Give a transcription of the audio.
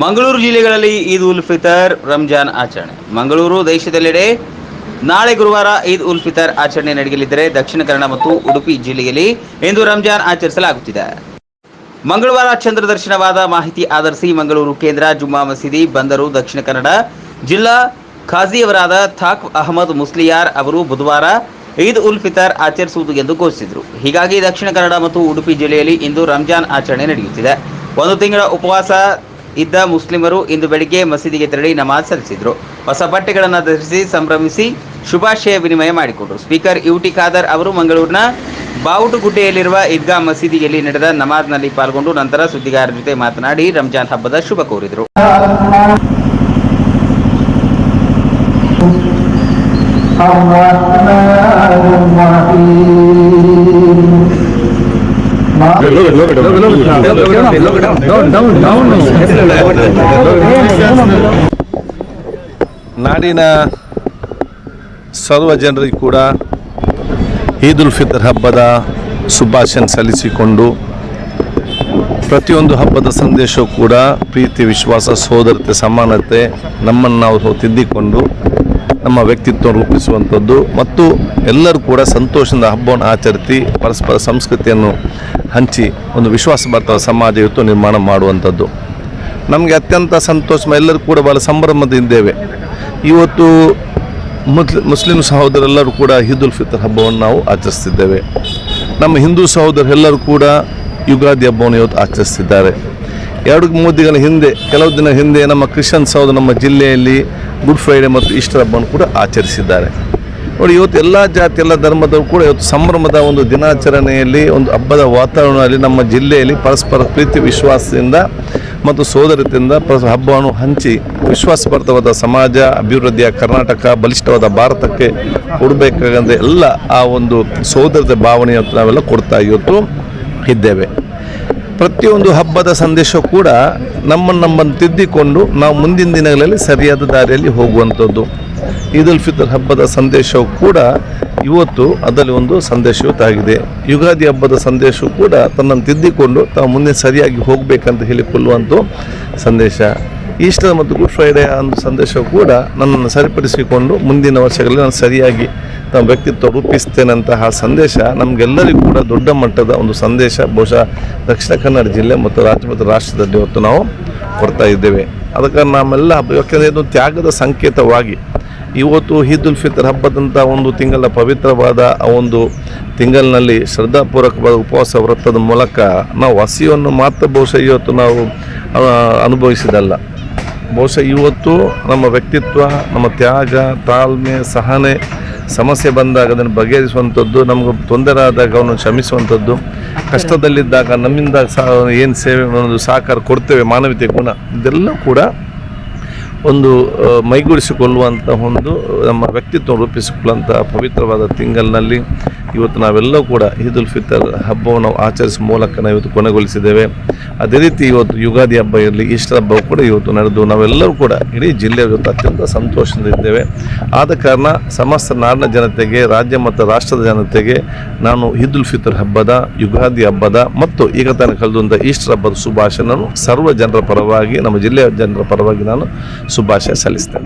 ಮಂಗಳೂರು ಜಿಲ್ಲೆಗಳಲ್ಲಿ ಈದ್ ಉಲ್ ಫಿತರ್, ರಂಜಾನ್ ಆಚರಣೆ. ಮಂಗಳೂರು ದೇಶದೆಲ್ಲೆಡೆ ನಾಳೆ ಗುರುವಾರ ಈದ್ ಉಲ್ ಫಿತರ್ ಆಚರಣೆ ನಡೆಯಲಿದ್ದರೆ, ದಕ್ಷಿಣ ಕನ್ನಡ ಮತ್ತು ಉಡುಪಿ ಜಿಲ್ಲೆಯಲ್ಲಿ ಇಂದು ರಂಜಾನ್ ಆಚರಿಸಲಾಗುತ್ತಿದೆ. ಮಂಗಳವಾರ ಚಂದ್ರ ದರ್ಶನವಾದ ಮಾಹಿತಿ ಆಧರಿಸಿ ಮಂಗಳೂರು ಕೇಂದ್ರ ಜುಮ್ಮಾ ಮಸೀದಿ ಬಂದರು ದಕ್ಷಿಣ ಕನ್ನಡ ಜಿಲ್ಲಾ ಖಾಜಿಯವರಾದ ಥಾಕ್ ಅಹಮದ್ ಮುಸ್ಲಿಯಾರ್ ಅವರು ಬುಧವಾರ ಈದ್ ಉಲ್ ಫಿತರ್ ಆಚರಿಸುವುದು ಎಂದು ಘೋಷಿಸಿದರು. ಹೀಗಾಗಿ ದಕ್ಷಿಣ ಕನ್ನಡ ಮತ್ತು ಉಡುಪಿ ಜಿಲ್ಲೆಯಲ್ಲಿ ಇಂದು ರಂಜಾನ್ ಆಚರಣೆ ನಡೆಯುತ್ತಿದೆ. ಒಂದು ತಿಂಗಳ ಉಪವಾಸ ಇದ್ದ ಮುಸ್ಲಿಮರು ಇಂದು ಬೆಳಿಗ್ಗೆ ಮಸೀದಿಗೆ ತೆರಳಿ ನಮಾಜ್ ಸಲ್ಲಿಸಿದರು. ಹೊಸ ಬಟ್ಟೆಗಳನ್ನು ಧರಿಸಿ ಸಂಭ್ರಮಿಸಿ ಶುಭಾಶಯ ವಿನಿಮಯ ಮಾಡಿಕೊಂಡರು. ಸ್ಪೀಕರ್ ಯುಟಿ ಖಾದರ್ ಅವರು ಮಂಗಳೂರಿನ ಬಾವುಟುಗುಡ್ಡೆಯಲ್ಲಿರುವ ಈದ್ಗಾ ಮಸೀದಿಯಲ್ಲಿ ನಡೆದ ನಮಾಜ್ನಲ್ಲಿ ಪಾಲ್ಗೊಂಡು ನಂತರ ಸುದ್ದಿಗಾರರ ಜೊತೆ ಮಾತನಾಡಿ ರಂಜಾನ್ ಹಬ್ಬದ ಶುಭ ಕೋರಿದರು. ನಾಡಿನ ಸರ್ವ ಜನರಿಗೂ ಕೂಡ ಈದ್ ಉಲ್ ಫಿತರ್ ಹಬ್ಬದ ಶುಭಾಶಯ ಸಲ್ಲಿಸಿಕೊಂಡು, ಪ್ರತಿಯೊಂದು ಹಬ್ಬದ ಸಂದೇಶವೂ ಕೂಡ ಪ್ರೀತಿ, ವಿಶ್ವಾಸ, ಸೋದರತೆ, ಸಮಾನತೆ ನಮ್ಮನ್ನು ನಾವು ತಿದ್ದಿಕೊಂಡು ನಮ್ಮ ವ್ಯಕ್ತಿತ್ವ ರೂಪಿಸುವಂಥದ್ದು ಮತ್ತು ಎಲ್ಲರೂ ಕೂಡ ಸಂತೋಷದಿಂದ ಹಬ್ಬವನ್ನು ಆಚರಿಸಿ ಪರಸ್ಪರ ಸಂಸ್ಕೃತಿಯನ್ನು ಹಂಚಿ ಒಂದು ವಿಶ್ವಾಸಭರಿತ ಸಮಾಜ ಇವತ್ತು ನಿರ್ಮಾಣ ಮಾಡುವಂಥದ್ದು ನಮಗೆ ಅತ್ಯಂತ ಸಂತೋಷ. ಎಲ್ಲರೂ ಕೂಡ ಭಾಳ ಸಂಭ್ರಮದಿಂದ ಇದ್ದೇವೆ. ಇವತ್ತು ಮುಸ್ಲಿಂ ಸಹೋದರೆಲ್ಲರೂ ಕೂಡ ಈದ್ ಉಲ್ ಫಿತರ್ ಹಬ್ಬವನ್ನು ನಾವು ಆಚರಿಸ್ತಿದ್ದೇವೆ. ನಮ್ಮ ಹಿಂದೂ ಸಹೋದರೆಲ್ಲರೂ ಕೂಡ ಯುಗಾದಿ ಹಬ್ಬವನ್ನು ಇವತ್ತು ಆಚರಿಸ್ತಿದ್ದಾರೆ. 2-3 ದಿನಗಳ ಹಿಂದೆ, ಕೆಲವು ದಿನ ಹಿಂದೆ ನಮ್ಮ ಕ್ರಿಶ್ಚಿಯನ್ ಸಹೋದರ ನಮ್ಮ ಜಿಲ್ಲೆಯಲ್ಲಿ ಗುಡ್ ಫ್ರೈಡೆ ಮತ್ತು ಈಸ್ಟರ್ ಹಬ್ಬವನ್ನು ಕೂಡ ಆಚರಿಸಿದ್ದಾರೆ. ನೋಡಿ, ಇವತ್ತು ಎಲ್ಲ ಜಾತಿ, ಎಲ್ಲ ಧರ್ಮದವರು ಕೂಡ ಇವತ್ತು ಸಂಭ್ರಮದ ಒಂದು ದಿನಾಚರಣೆಯಲ್ಲಿ, ಒಂದು ಹಬ್ಬದ ವಾತಾವರಣದಲ್ಲಿ ನಮ್ಮ ಜಿಲ್ಲೆಯಲ್ಲಿ ಪರಸ್ಪರ ಪ್ರೀತಿ, ವಿಶ್ವಾಸದಿಂದ ಮತ್ತು ಸೋದರತೆಯಿಂದ ಹಬ್ಬವನ್ನು ಹಂಚಿ ವಿಶ್ವಾಸಭರಿತವಾದ ಸಮಾಜ, ಅಭಿವೃದ್ಧಿಯ ಕರ್ನಾಟಕ, ಬಲಿಷ್ಠವಾದ ಭಾರತಕ್ಕೆ ಕೊಡಬೇಕಾಗಂದ್ರೆ ಎಲ್ಲ ಆ ಒಂದು ಸೋದರತೆ ಭಾವನೆಯನ್ನು ನಾವೆಲ್ಲ ಕೊಡ್ತಾ ಇವತ್ತು ಇದ್ದೇವೆ. ಪ್ರತಿಯೊಂದು ಹಬ್ಬದ ಸಂದೇಶ ಕೂಡ ನಮ್ಮನ್ನು ತಿದ್ದಿಕೊಂಡು ನಾವು ಮುಂದಿನ ದಿನಗಳಲ್ಲಿ ಸರಿಯಾದ ದಾರಿಯಲ್ಲಿ ಹೋಗುವಂಥದ್ದು. ಈದ್ ಉಲ್ ಫಿತರ್ ಹಬ್ಬದ ಸಂದೇಶವು ಕೂಡ ಇವತ್ತು ಅದರಲ್ಲಿ ಒಂದು ಸಂದೇಶವಾಗಿದೆ. ಯುಗಾದಿ ಹಬ್ಬದ ಸಂದೇಶವು ಕೂಡ ತನ್ನನ್ನು ತಿದ್ದಿಕೊಂಡು ತಾವು ಮುಂದೆ ಸರಿಯಾಗಿ ಹೋಗಬೇಕಂತ ಹೇಳಿಕೊಳ್ಳುವಂಥ ಸಂದೇಶ. ಈಸ್ಟರ್ ಮತ್ತು ಗುಡ್ ಫ್ರೈಡೆ ಒಂದು ಸಂದೇಶವು ಕೂಡ ನನ್ನನ್ನು ಸರಿಪಡಿಸಿಕೊಂಡು ಮುಂದಿನ ವರ್ಷಗಳಲ್ಲಿ ನಾನು ಸರಿಯಾಗಿ ತಮ್ಮ ವ್ಯಕ್ತಿತ್ವ ರೂಪಿಸ್ತೇನಂತಹ ಸಂದೇಶ ನಮಗೆಲ್ಲರಿಗೂ ಕೂಡ ದೊಡ್ಡ ಮಟ್ಟದ ಒಂದು ಸಂದೇಶ ಬಹುಶಃ ದಕ್ಷಿಣ ಕನ್ನಡ ಜಿಲ್ಲೆ ಮತ್ತು ರಾಜ್ಯ ಮತ್ತು ರಾಷ್ಟ್ರದಲ್ಲಿ ಇವತ್ತು ನಾವು ಕೊಡ್ತಾ ಇದ್ದೇವೆ. ಅದಕ್ಕೆ ನಮ್ಮೆಲ್ಲ ಯಾಕೆಂದರೆ ಇದು ತ್ಯಾಗದ ಸಂಕೇತವಾಗಿ ಇವತ್ತು ಈದ್ ಉಲ್ ಫಿತರ್ ಹಬ್ಬದಂಥ ಒಂದು ತಿಂಗಳ ಪವಿತ್ರವಾದ ಆ ಒಂದು ತಿಂಗಳಿನಲ್ಲಿ ಶ್ರದ್ಧಾಪೂರ್ವಕವಾದ ಉಪವಾಸ ವ್ರತದ ಮೂಲಕ ನಾವು ಹಸಿವನ್ನು ಮಾತ್ರ ಬಹುಶಃ ಇವತ್ತು ನಾವು ಅನುಭವಿಸಿದಲ್ಲ. ಬಹುಶಃ ಇವತ್ತು ನಮ್ಮ ವ್ಯಕ್ತಿತ್ವ, ನಮ್ಮ ತ್ಯಾಗ, ತಾಳ್ಮೆ, ಸಹನೆ, ಸಮಸ್ಯೆ ಬಂದಾಗ ಅದನ್ನು ಬಗೆಹರಿಸುವಂಥದ್ದು, ನಮಗೆ ತೊಂದರೆ ಆದಾಗ ಅವನು ಕ್ಷಮಿಸುವಂಥದ್ದು, ಕಷ್ಟದಲ್ಲಿದ್ದಾಗ ನಮ್ಮಿಂದ ಏನು ಸೇವೆ ಒಂದು ಸಹಕಾರ ಕೊಡ್ತೇವೆ, ಮಾನವೀಯತೆ ಗುಣ, ಇದೆಲ್ಲ ಕೂಡ ಒಂದು ಮೈಗೂಡಿಸಿಕೊಳ್ಳುವಂಥ ಒಂದು ನಮ್ಮ ವ್ಯಕ್ತಿತ್ವ ರೂಪಿಸಿಕೊಳ್ಳುವಂಥ ಪವಿತ್ರವಾದ ತಿಂಗಳಿನಲ್ಲಿ ಇವತ್ತು ನಾವೆಲ್ಲೂ ಕೂಡ ಈದ್ ಉಲ್ ಫಿತರ್ ಹಬ್ಬವನ್ನು ಆಚರಿಸುವ ಮೂಲಕ ನಾವು ಇವತ್ತು ಕೊನೆಗೊಳಿಸಿದ್ದೇವೆ. ಅದೇ ರೀತಿ ಇವತ್ತು ಯುಗಾದಿ ಹಬ್ಬ ಇರಲಿ, ಈಸ್ಟರ್ ಹಬ್ಬ ಕೂಡ ಇವತ್ತು ನಡೆದು ನಾವೆಲ್ಲರೂ ಕೂಡ ಇಡೀ ಜಿಲ್ಲೆಯ ಇವತ್ತು ಅತ್ಯಂತ ಸಂತೋಷದಿಂದಿದ್ದೇವೆ. ಆದ ಕಾರಣ ಸಮಸ್ತ ನಾಡಿನ ಜನತೆಗೆ, ರಾಜ್ಯ ಮತ್ತು ರಾಷ್ಟ್ರದ ಜನತೆಗೆ ನಾನು ಈದ್ ಉಲ್ ಫಿತರ್ ಹಬ್ಬದ, ಯುಗಾದಿ ಹಬ್ಬದ ಮತ್ತು ಈಗ ತಾನೇ ಕಳೆದಂಥ ಈಸ್ಟರ್ ಹಬ್ಬದ ಶುಭಾಶಯ ನಾನು ಸರ್ವ ಜನರ ಪರವಾಗಿ, ನಮ್ಮ ಜಿಲ್ಲೆಯ ಜನರ ಪರವಾಗಿ ನಾನು ಶುಭಾಶಯ ಸಲ್ಲಿಸ್ತೇನೆ.